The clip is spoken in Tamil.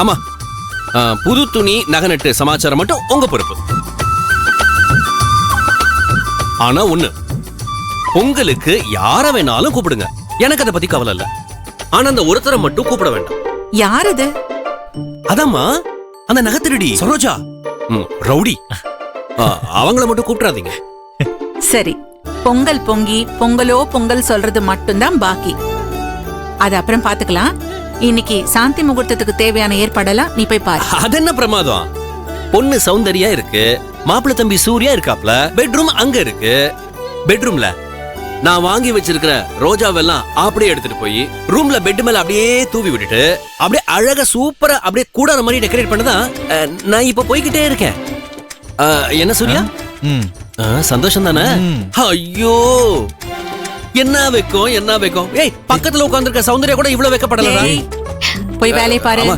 ஆமா, புது துணி நகநட்டு சமாச்சாரம் மட்டும் உங்க பொறுப்பு. ஆனா ஒண்ணு, பொங்கலுக்கு யார வேணாலும் கூப்பிடுங்க, எனக்கு அதை பத்தி கவலை இல்ல. ஆனா அந்த ஒருத்தரை மட்டும் கூப்பிட வேண்டாம். யார் அது? அதாம்மா அந்த நகத்திருடி சரோஜா, ரவுடி, அவங்கள மட்டும் கூப்பிடாதீங்க. சரி, பொங்கல் பொங்கி பொங்கலோ பொங்கல் சொல்றது மட்டும்தான் பாக்கி. அது அப்புறம் பாத்துக்கலாம். இன்னைக்கு சாந்தி முகூர்த்தத்துக்கு தேவையான ஏற்பாடெல்லாம் நீ போய் பாரு. அது என்ன பிரமாதம், பொண்ணு சௌந்தர்யா இருக்கு, மாப்பிள்ளை தம்பி சூர்யா இருக்காப்ல, பெட்ரூம் அங்க இருக்கு. பெட்ரூம்ல நான் வாங்கி வச்சிருக்கிற ரோஜாவெல்லாம் அப்படியே எடுத்துட்டு போய் ரூம்ல பெட் மேல அப்படியே தூவி விட்டுட்டு அப்படியே அழகா சூப்பரா அப்படியே கூடார மாதிரி டெக்கரேட் பண்ணதான் நான் இப்ப போய்கிட்டே இருக்கேன். என்ன சூர்யா, சந்தோஷம் தானே? ஐயோ என்ன வைக்கும் என்ன வைக்கும். ஏய், பக்கத்துல உட்கார்ந்திருக்க சௌந்தர்யா கூட இவ்வளவு வைக்கப்படலடா. போய் வேலையை பாரு.